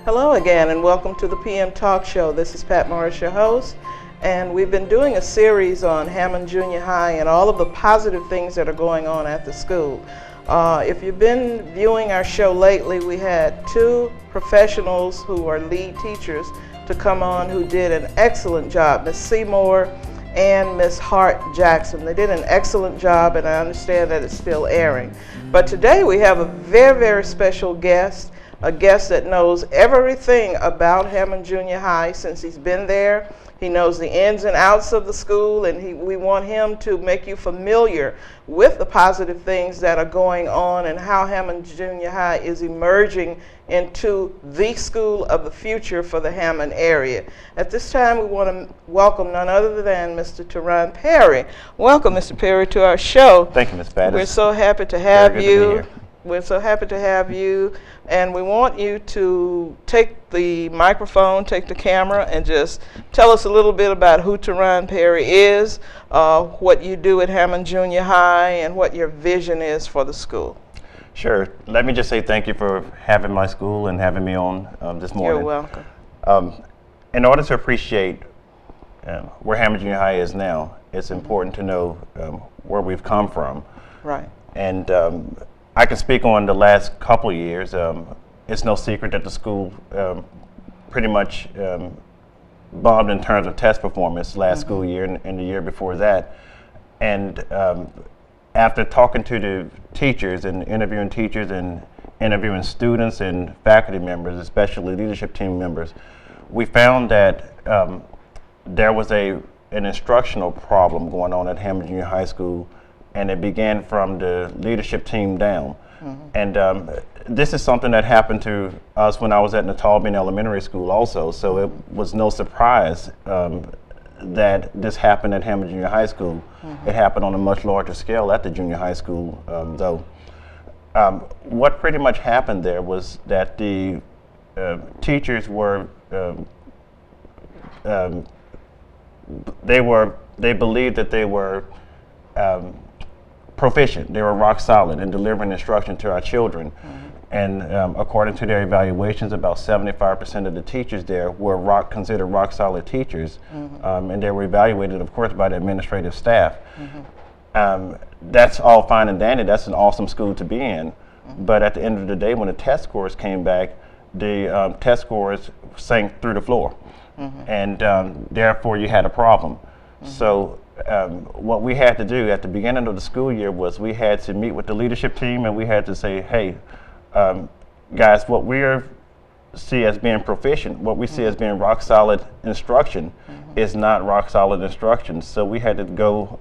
Hello again and welcome to the PM Talk Show. This is Pat Morris, your host, and we've been doing a series on Hammond Junior High and all of the positive things that are going on at the school. If you've been viewing our show lately, we had two professionals who are lead teachers to come on who did an excellent job, Ms. Seymour and Ms. Hart Jackson. They did an excellent job, and I understand that it's still airing. But today we have a very, very special guest, a guest that knows everything about Hammond Junior High since he's been there. He knows the ins and outs of the school, and we want him to make you familiar with the positive things that are going on and how Hammond Junior High is emerging into the school of the future for the Hammond area. At this time, we want to welcome none other than Mr. Terran Perry. Welcome, Mr. Perry, to our show. Thank you, Ms. Pattis. We're so happy to have Very you. good to be here. We're so happy to have you, and we want you to take the microphone, take the camera, and just tell us a little bit about who Terran Perry is, what you do at Hammond Junior High, and what your vision is for the school. Sure. Let me just say thank you for having my school and having me on this morning. You're welcome. In order to appreciate where Hammond Junior High is now, it's important to know where we've come from. Right. And I can speak on the last couple of years. It's no secret that the school pretty much bombed in terms of test performance last school year and the year before that. And after talking to the teachers and interviewing students and faculty members, especially leadership team members, we found that there was an instructional problem going on at Hammond Junior High School, and it began from the leadership team down. And this is something that happened to us when I was at Natalbine Elementary School also, so it was no surprise that this happened at Hammond Junior High School. It happened on a much larger scale at the junior high school, though. What pretty much happened there was that the teachers were, they believed that they were proficient. They were rock solid in delivering instruction to our children. And according to their evaluations, about 75% of the teachers there were considered rock solid teachers. And they were evaluated, of course, by the administrative staff. That's all fine and dandy. That's an awesome school to be in. But at the end of the day, when the test scores came back, the test scores sank through the floor. And therefore, you had a problem. So what we had to do at the beginning of the school year was we had to meet with the leadership team, and we had to say, hey, guys, what we see as being proficient, what we see as being rock solid instruction is not rock solid instruction. So we had to go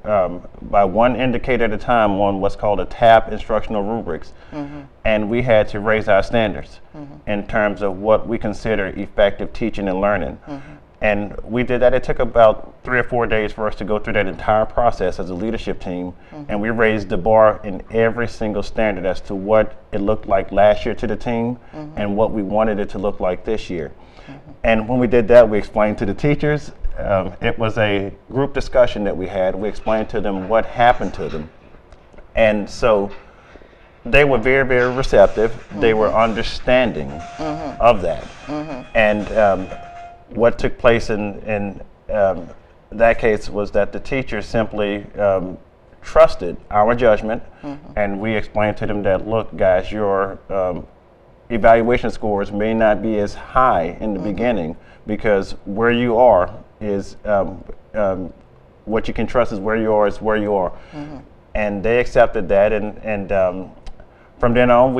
by one indicator at a time on what's called a TAP instructional rubrics. And we had to raise our standards in terms of what we consider effective teaching and learning. And we did that. It took about 3 or 4 days for us to go through that entire process as a leadership team. And we raised the bar in every single standard as to what it looked like last year to the team and what we wanted it to look like this year. And when we did that, we explained to the teachers. It was a group discussion that we had. We explained to them what happened to them. And so they were very, very receptive. They were understanding of that. And what took place in that case was that the teachers simply trusted our judgment, and we explained to them that, look, guys, your evaluation scores may not be as high in the beginning because where you are is what you can trust is where you are is where you are. And they accepted that, and from then on,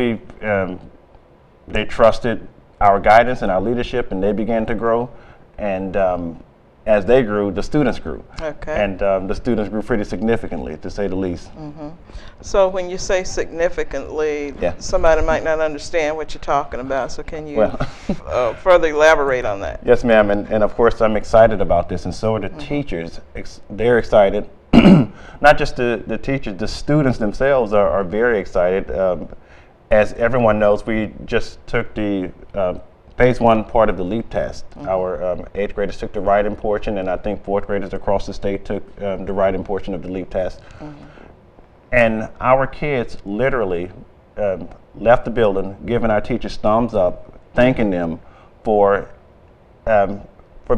they trusted our guidance and our leadership, and they began to grow. And as they grew, the students grew. Okay. And the students grew pretty significantly, to say the least. So when you say significantly, somebody might not understand what you're talking about. So can you further elaborate on that? Yes, ma'am. And of course, I'm excited about this, and so are the teachers. They're excited. Not just the teachers, the students themselves are very excited. As everyone knows, we just took the phase 1 part of the LEAP test. Our 8th graders took the writing portion, and I think 4th graders across the state took the writing portion of the LEAP test. And our kids literally left the building, giving our teachers thumbs up, thanking them for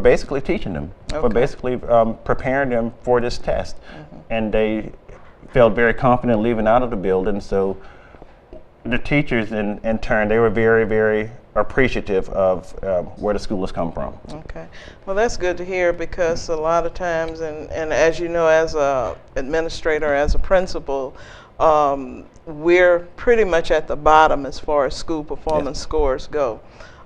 basically teaching them, for Okay. basically preparing them for this test. And they felt very confident leaving out of the building. So the teachers, in turn, they were very, very appreciative of where the school has come from. Okay. Well, that's good to hear, because a lot of times, and as you know, as a administrator, as a principal, we're pretty much at the bottom as far as school performance scores go.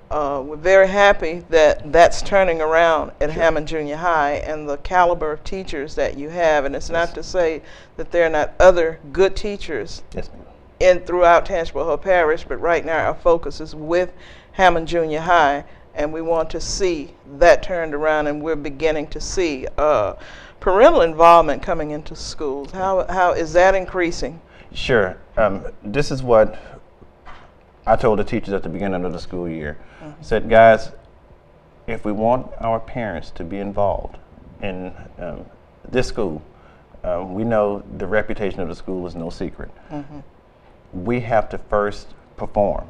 We're very happy that that's turning around at Hammond Junior High, and the caliber of teachers that you have. And it's not to say that there are not other good teachers Yes, ma'am. in throughout Tangipahoa Hill Parish, but right now our focus is with Hammond Junior High, and we want to see that turned around, and we're beginning to see parental involvement coming into schools. How is that increasing? Sure. This is what I told the teachers at the beginning of the school year. I said, guys, if we want our parents to be involved in this school, we know the reputation of the school is no secret. We have to first perform.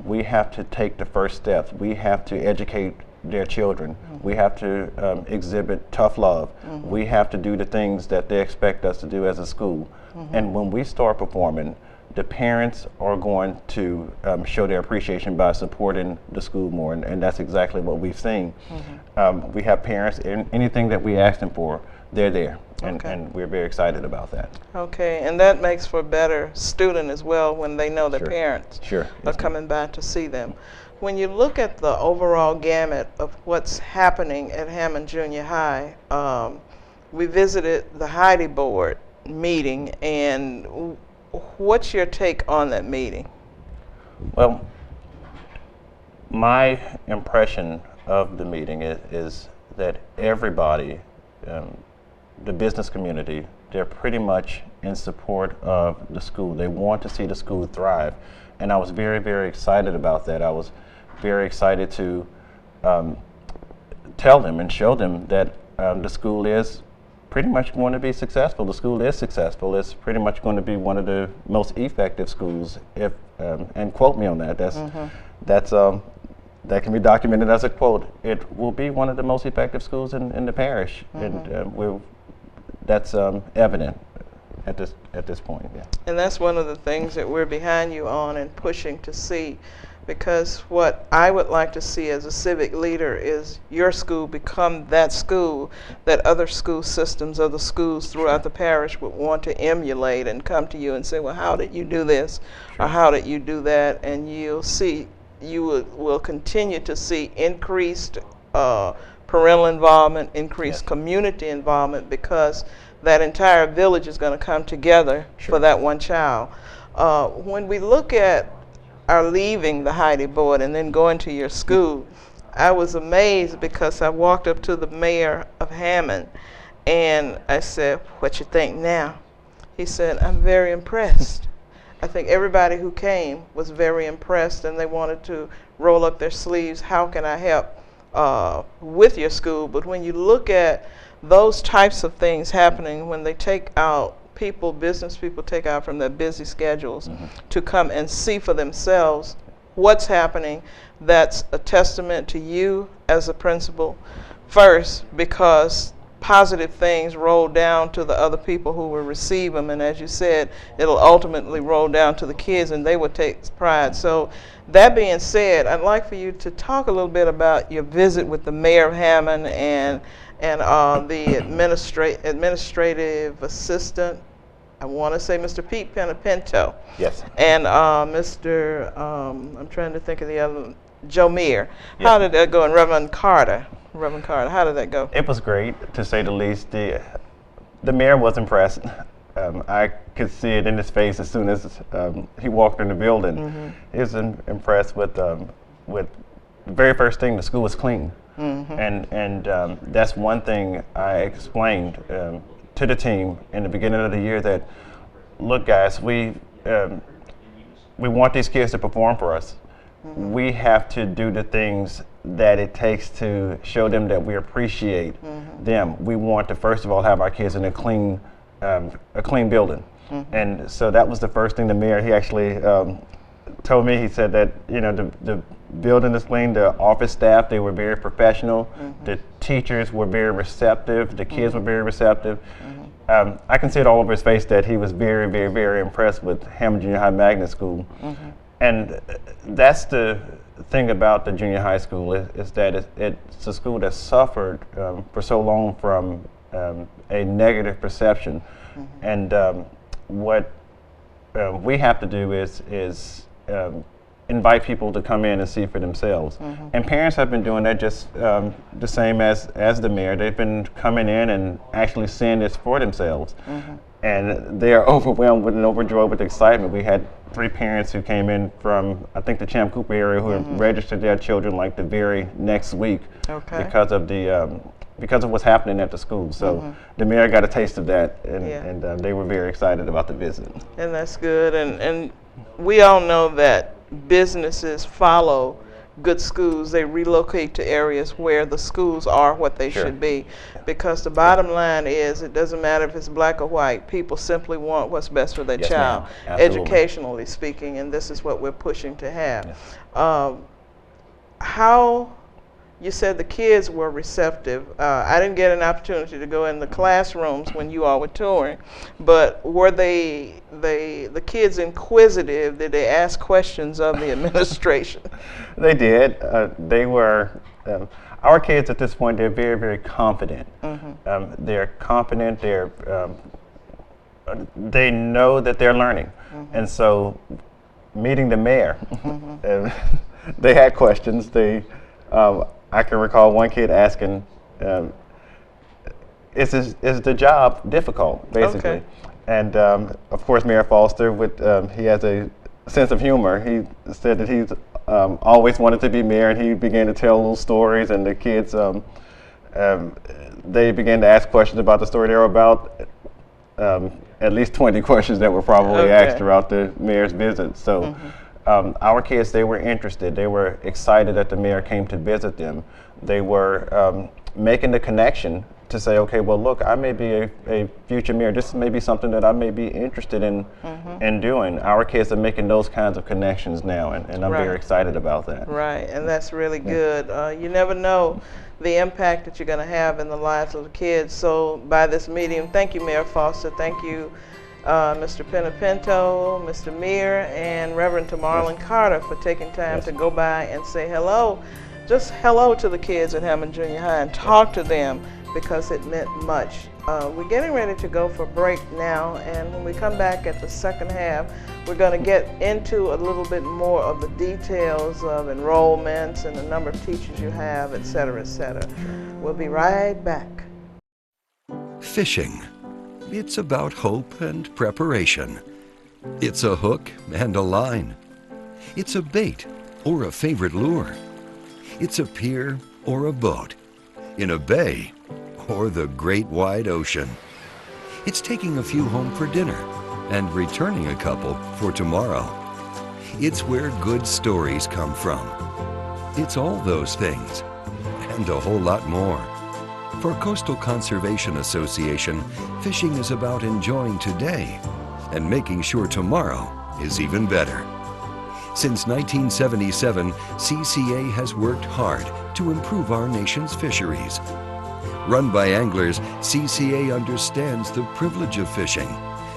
We have to take the first steps. We have to educate their children. We have to exhibit tough love. We have to do the things that they expect us to do as a school. And when we start performing, the parents are going to show their appreciation by supporting the school more, and that's exactly what we've seen. We have parents, anything that we ask them for, they're there, and we're very excited about that. Okay, and that makes for a better student as well when they know their parents are coming by to see them. When you look at the overall gamut of what's happening at Hammond Junior High, we visited the Heidi Board meeting, and what's your take on that meeting? Well, my impression of the meeting is that everybody, the business community, they're pretty much in support of the school. They want to see the school thrive. And I was very, very excited about that. I was very excited to tell them and show them that the school is pretty much going to be successful. The school is successful. It's pretty much going to be one of the most effective schools. If and quote me on that. That can be documented as a quote. It will be one of the most effective schools in the parish, and that's evident at this point. Yeah. And that's one of the things that we're behind you on and pushing to see. Because what I would like to see as a civic leader is your school become that school that other school systems, other schools throughout the parish would want to emulate and come to you and say, well, how did you do this? Or how did you do that? And you'll see, you will continue to see increased parental involvement, increased community involvement, because that entire village is going to come together for that one child. When we look at are leaving the Heidi Board and then going to your school, I was amazed, because I walked up to the mayor of Hammond and I said, what you think now? He said, I'm very impressed. I think everybody who came was very impressed, and they wanted to roll up their sleeves. How can I help with your school? But when you look at those types of things happening, when they take out business people take out from their busy schedules to come and see for themselves what's happening, that's a testament to you as a principal first, because positive things roll down to the other people who will receive them, and as you said, it'll ultimately roll down to the kids and they will take pride. So that being said, I'd like for you to talk a little bit about your visit with the mayor of Hammond and the administrative assistant. I want to say Mr. Pete Pinto. Yes. And Mr. I'm trying to think of the other, Joe Meir. How did that go? And Reverend Carter, how did that go? It was great, to say the least. The mayor was impressed. I could see it in his face as soon as he walked in the building. He was impressed with the very first thing, the school was clean. And that's one thing I explained to the team in the beginning of the year, that, look guys, we want these kids to perform for us. We have to do the things that it takes to show them that we appreciate them. We want to first of all have our kids in a clean building. And so that was the first thing the mayor, he actually told me. He said that, you know, building is clean. The office staff, they were very professional. The teachers were very receptive. The kids were very receptive. I can see it all over his face that he was very, very, very impressed with Hammond Junior High Magnet School. And that's the thing about the junior high school is that it's a school that suffered for so long from a negative perception. And what we have to do is invite people to come in and see for themselves. And parents have been doing that just the same as the mayor. They've been coming in and actually seeing this for themselves. And they are overwhelmed with and overjoyed with excitement. We had 3 parents who came in from, I think, the Champ Cooper area who registered their children like the very next week because of what's happening at the school. So the mayor got a taste of that, and they were very excited about the visit. And that's good. And we all know that businesses follow good schools. They relocate to areas where the schools are what they should be, because the bottom line is it doesn't matter if it's black or white. People simply want what's best for their child, educationally speaking, and this is what we're pushing to have. How you said the kids were receptive. I didn't get an opportunity to go in the classrooms when you all were touring, but were the kids inquisitive? Did they ask questions of the administration? They did. They were, our kids at this point, they're very, very confident. They're confident, they know that they're learning. And so meeting the mayor, they had questions. I can recall one kid asking, is the job difficult, basically? And of course, Mayor Foster, he has a sense of humor. He said that he's always wanted to be mayor, and he began to tell little stories, and the kids, they began to ask questions about the story. There were about at least 20 questions that were probably asked throughout the mayor's visit. So. Our kids, they were interested. They were excited that the mayor came to visit them. They were making the connection to say, okay, well, look, I may be a future mayor. This may be something that I may be interested in doing. Our kids are making those kinds of connections now, and I'm very excited about that. Right, and that's really good. You never know the impact that you're going to have in the lives of the kids. So by this medium, thank you, Mayor Foster. Thank you, Mr. Pinapinto, Mr. Meir, and Reverend Tamarlin Carter for taking time to go by and say hello, just hello to the kids at Hammond Junior High and talk to them, because it meant much. We're getting ready to go for break now, and when we come back at the second half, we're going to get into a little bit more of the details of enrollments and the number of teachers you have, et cetera, et cetera. We'll be right back. Fishing. It's about hope and preparation. It's a hook and a line. It's a bait or a favorite lure. It's a pier or a boat, in a bay or the great wide ocean. It's taking a few home for dinner and returning a couple for tomorrow. It's where good stories come from. It's all those things and a whole lot more. For Coastal Conservation Association, fishing is about enjoying today and making sure tomorrow is even better. Since 1977, CCA has worked hard to improve our nation's fisheries. Run by anglers, CCA understands the privilege of fishing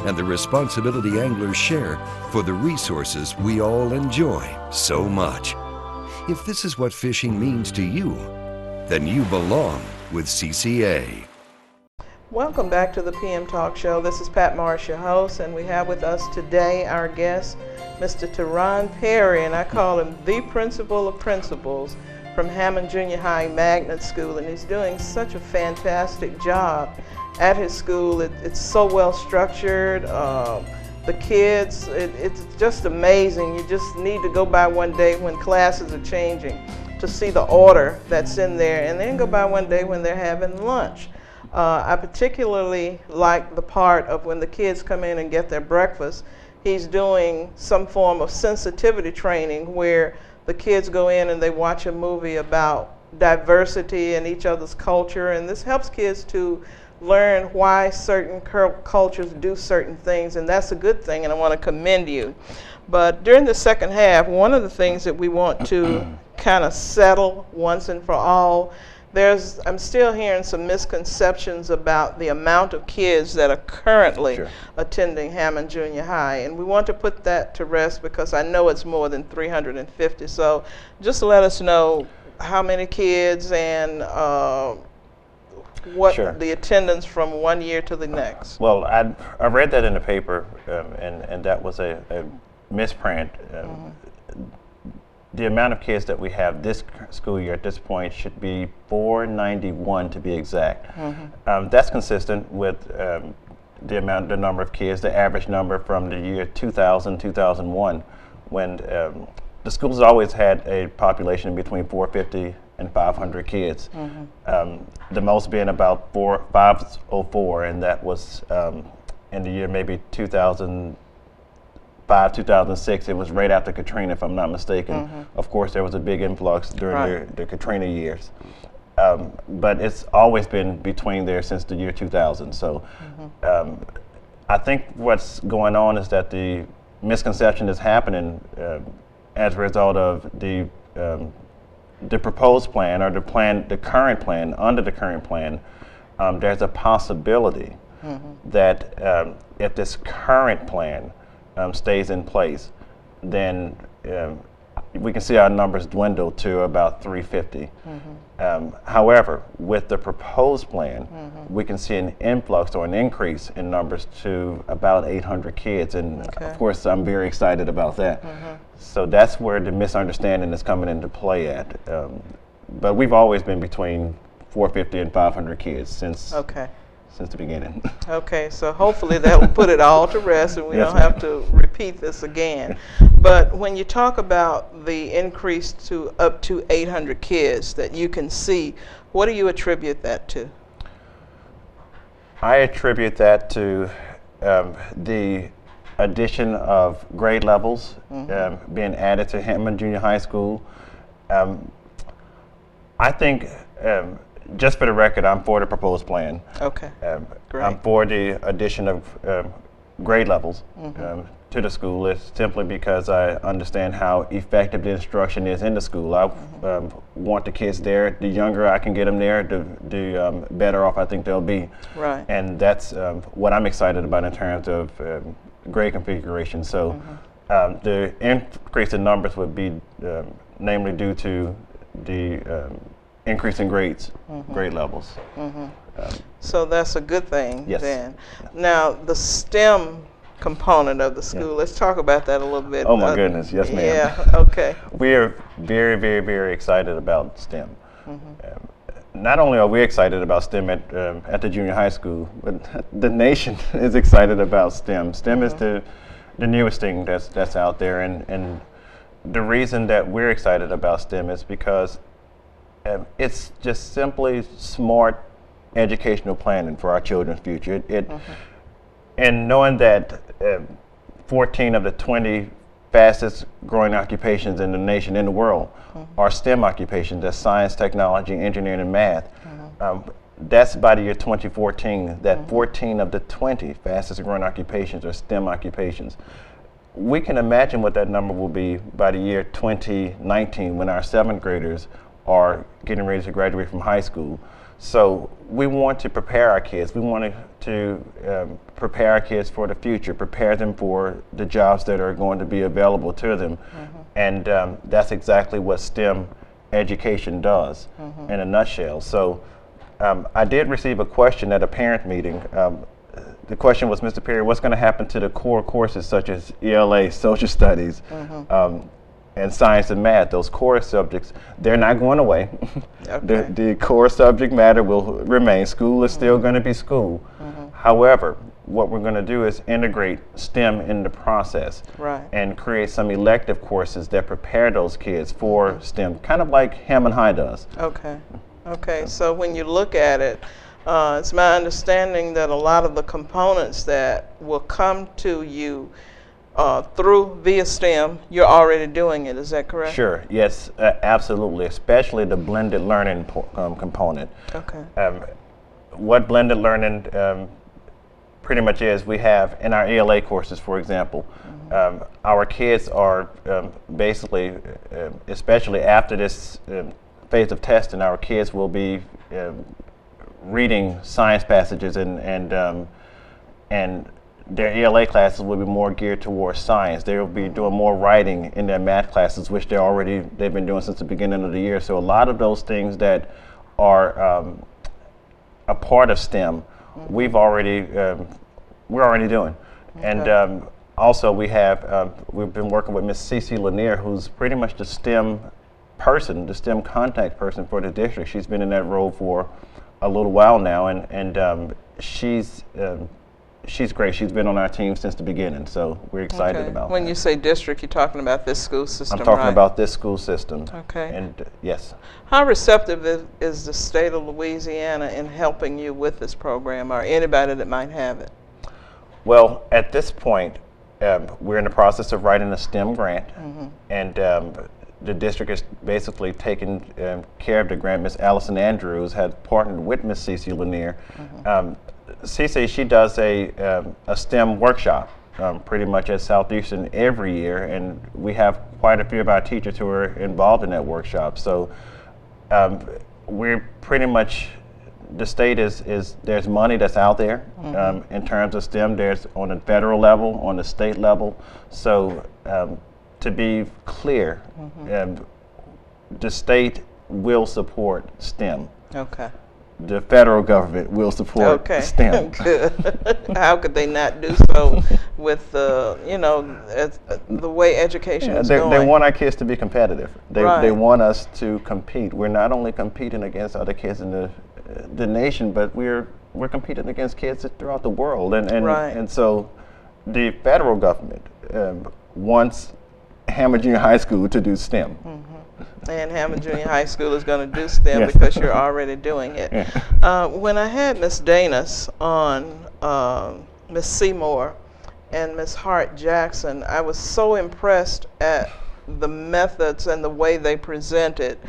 and the responsibility anglers share for the resources we all enjoy so much. If this is what fishing means to you, then you belong with CCA. Welcome back to the PM Talk Show. This is Pat Marsh, your host, and we have with us today our guest, Mr. Terran Perry, and I call him the principal of principals from Hammond Junior High Magnet School, and he's doing such a fantastic job at his school. It's so well structured. The kids, it's just amazing. You just need to go by one day when classes are changing to see the order that's in there, and then go by one day when they're having lunch. I particularly like the part of when the kids come in and get their breakfast. He's doing some form of sensitivity training where the kids go in and they watch a movie about diversity and each other's culture, and this helps kids to learn why certain cultures do certain things, and that's a good thing, and I want to commend you. But during the second half, one of the things that we want to kind of settle once and for all? I'm still hearing some misconceptions about the amount of kids that are currently Sure. attending Hammond Junior High, and we want to put that to rest because I know it's more than 350. So just let us know how many kids and what Sure. the attendance from one year to the next. Well, I read that in the paper, and that was a misprint. The amount of kids that we have this school year at this point should be 491 to be exact. That's consistent with the number of kids, the average number from the year 2000, 2001, when the schools always had a population between 450 and 500 kids. The most being about 504, and that was in the year maybe 2005, 2006. It was right after Katrina, if I'm not mistaken. Of course, there was a big influx during the Katrina years. But it's always been between there since the year 2000. So I think what's going on is that the misconception is happening as a result of the proposed plan, or the current plan. Under the current plan, there's a possibility that if this current plan stays in place, then we can see our numbers dwindle to about 350. However, with the proposed plan, we can see an influx or an increase in numbers to about 800 kids, and of course I'm very excited about that. So that's where the misunderstanding is coming into play at. But we've always been between 450 and 500 kids since the beginning. Okay, so hopefully that will put it all to rest and we Yes, don't have to repeat this again. But when you talk about the increase to up to 800 kids that you can see, what do you attribute that to? I attribute that to the addition of grade levels being added to Hammond Junior High School. I think, just for the record, I'm for the proposed plan. Okay, great. I'm for the addition of grade levels to the school. It's simply because I understand how effective the instruction is in the school. I want the kids there. The younger I can get them there, the better off I think they'll be. Right. And that's what I'm excited about in terms of grade configuration. So the increase in numbers would be namely due to the increase in grades, grade levels. So that's a good thing then. Yeah. Now, the STEM component of the school, let's talk about that a little bit. Oh my goodness, yes ma'am. Yeah, okay. We are very, very, very excited about STEM. Not only are we excited about STEM at the junior high school, but the nation is excited about STEM. STEM is the newest thing that's out there, and the reason that we're excited about STEM is because it's just simply smart educational planning for our children's future. And knowing that 14 of the 20 fastest growing occupations in the nation, in the world, are STEM occupations, that's science, technology, engineering, and math. That's by the year 2014, that 14 of the 20 fastest growing occupations are STEM occupations. We can imagine what that number will be by the year 2019, when our 7th graders are getting ready to graduate from high school. So we want to prepare our kids. We want to prepare our kids for the future, prepare them for the jobs that are going to be available to them. And that's exactly what STEM education does in a nutshell. So I did receive a question at a parent meeting. The question was, Mr. Perry, what's going to happen to the core courses such as ELA, social studies, and science and math? Those core subjects, they're not going away. The core subject matter will remain. School is still going to be school. However, what we're going to do is integrate STEM in the process and create some elective courses that prepare those kids for STEM, kind of like Hammond High does. Okay, so when you look at it, it's my understanding that a lot of the components that will come to you via STEM, you're already doing it, is that correct? Sure, yes, absolutely, especially the blended learning component. What blended learning pretty much is we have in our ELA courses, for example, our kids are basically, especially after this phase of testing, our kids will be reading science passages and their ELA classes will be more geared towards science. They will be doing more writing in their math classes, which they've been doing since the beginning of the year. So a lot of those things that are a part of STEM, we're already doing. Okay. And also we've been working with Miss Cece Lanier, who's pretty much the STEM person, the STEM contact person for the district. She's been in that role for a little while now, and she's great. She's been on our team since the beginning, so we're excited about When that. you say district, you're talking about this school system, I'm talking right? about this school system. Okay. And yes. How receptive is the state of Louisiana in helping you with this program, or anybody that might have it? Well, at this point, we're in the process of writing a STEM grant, and the district is basically taking care of the grant. Miss Allison Andrews has partnered with Miss Cece Lanier. Cece, she does a STEM workshop pretty much at Southeastern every year, and we have quite a few of our teachers who are involved in that workshop. So we're pretty much, the state is there's money that's out there in terms of STEM. There's on the federal level, on the state level. So to be clear, the state will support STEM. Okay. The federal government will support STEM. Good. How could they not do so with the way education is going? They want our kids to be competitive. Right. They want us to compete. We're not only competing against other kids in the nation, but we're competing against kids throughout the world. And so the federal government wants Hammond Jr. High School to do STEM. And Hammond Jr. High School is going to do STEM Yes. because you're already doing it. Yeah. When I had Miss Danis on, Miss Seymour and Miss Hart Jackson, I was so impressed at the methods and the way they presented.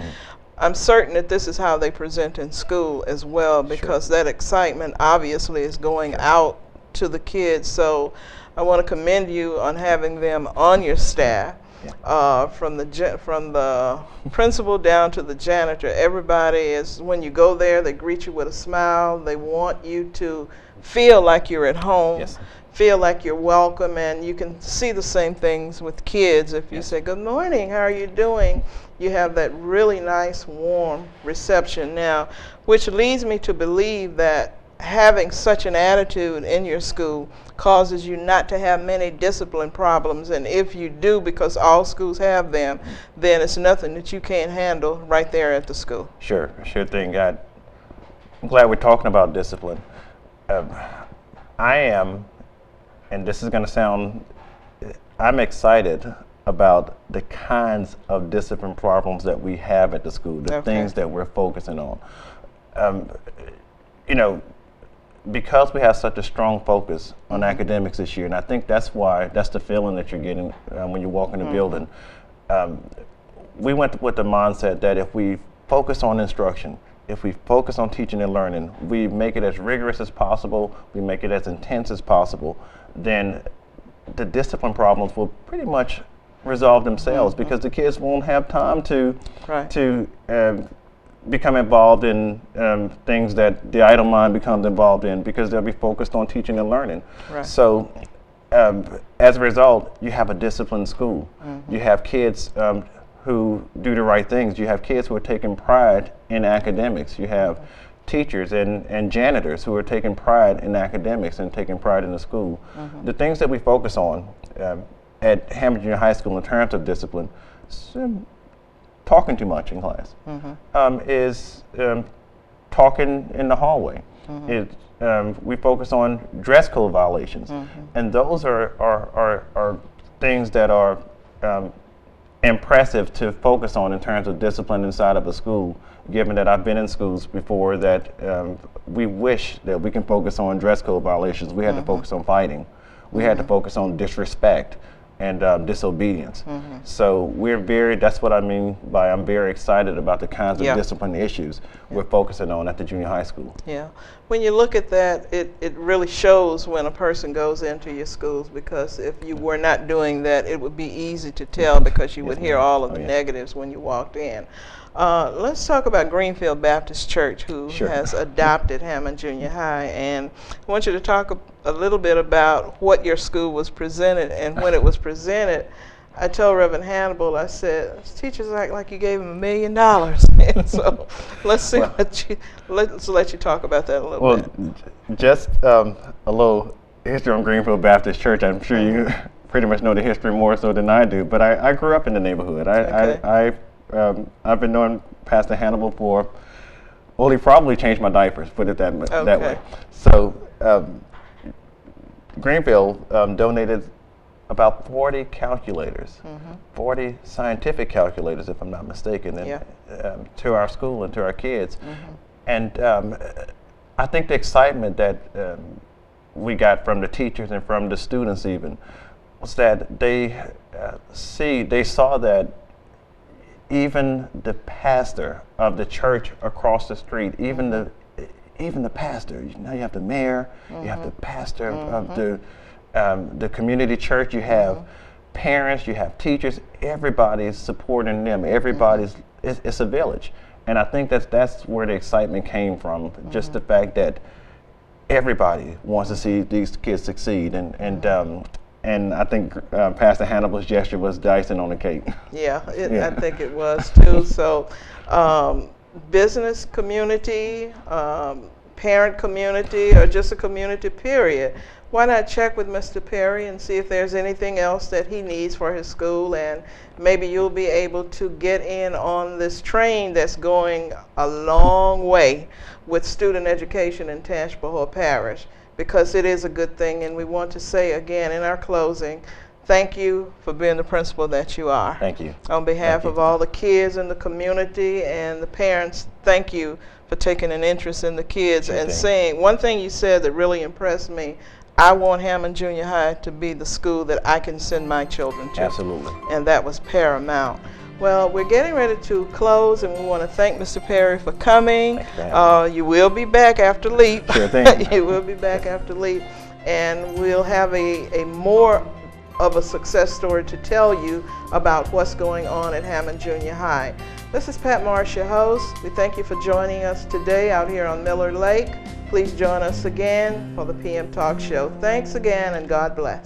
I'm certain that this is how they present in school as well, because that excitement obviously is going out to the kids. So I want to commend you on having them on your staff. From the principal down to the janitor, everybody is, when you go there, they greet you with a smile. They want you to feel like you're at home, Yes. feel like you're welcome, and you can see the same things with kids. If you say, good morning, how are you doing? You have that really nice, warm reception now, which leads me to believe that having such an attitude in your school causes you not to have many discipline problems, and if you do, because all schools have them, then it's nothing that you can't handle right there at the school. Sure thing. I'm glad we're talking about discipline. I am, and this is going to sound, I'm excited about the kinds of discipline problems that we have at the school, the things that we're focusing on. Because we have such a strong focus on academics this year, and I think that's the feeling that you're getting when you walk in the building. We went with the mindset that if we focus on instruction, if we focus on teaching and learning, we make it as rigorous as possible, we make it as intense as possible, then the discipline problems will pretty much resolve themselves, because the kids won't have time to become involved in things that the idle mind becomes involved in, because they'll be focused on teaching and learning. Right. So as a result, you have a disciplined school. You have kids who do the right things. You have kids who are taking pride in academics. You have teachers and janitors who are taking pride in academics and taking pride in the school. The things that we focus on at Hammond Jr. High School in terms of discipline, talking too much in class, is talking in the hallway. We focus on dress code violations, and those are things that are impressive to focus on in terms of discipline inside of a school, given that I've been in schools before that we wish that we can focus on dress code violations. We had to focus on fighting. We had to focus on disrespect. and disobedience. So that's what I mean by I'm very excited about the kinds of discipline issues we're focusing on at the junior high school. Yeah. When you look at that, it really shows when a person goes into your schools, because if you were not doing that, it would be easy to tell because you would hear all of the negatives when you walked in. Let's talk about Greenfield Baptist Church, who has adopted Hammond Junior High, and I want you to talk a little bit about what your school was presented. And when it was presented, I told Reverend Hannibal, I said, teachers act like you gave him $1 million. And so let's see let's let you talk about that a little bit. Just a little history on Greenfield Baptist Church. I'm sure you pretty much know the history more so than I do, but I grew up in the neighborhood. I've been knowing Pastor Hannibal for, well, he probably changed my diapers, put it that way. So Greenfield donated about 40 calculators, 40 scientific calculators, if I'm not mistaken, to our school and to our kids. And I think the excitement that we got from the teachers and from the students even was that they saw that even the pastor of the church across the street, even the pastor, now you have the mayor, you have the pastor of the community church, you have parents, you have teachers, everybody's supporting them, it's a village. And I think that's where the excitement came from, just the fact that everybody wants to see these kids succeed, and I think Pastor Hannibal's gesture was the icing on the cake. I think it was too. So business community, parent community, or just a community period, why not check with Mr. Perry and see if there's anything else that he needs for his school, and maybe you'll be able to get in on this train that's going a long way with student education in Tangipahoa Parish, because it is a good thing. And we want to say again in our closing, thank you for being the principal that you are. Thank you. On behalf of all the kids in the community and the parents, thank you for taking an interest in the kids and saying, one thing you said that really impressed me, I want Hammond Junior High to be the school that I can send my children to. Absolutely. And that was paramount. Well, we're getting ready to close, and we want to thank Mr. Perry for coming. You will be back after LEAP. Sure thing. You will be back after LEAP, and we'll have a more of a success story to tell you about what's going on at Hammond Junior High. This is Pat Marsh, your host. We thank you for joining us today out here on Miller Lake. Please join us again for the PM Talk Show. Thanks again, and God bless.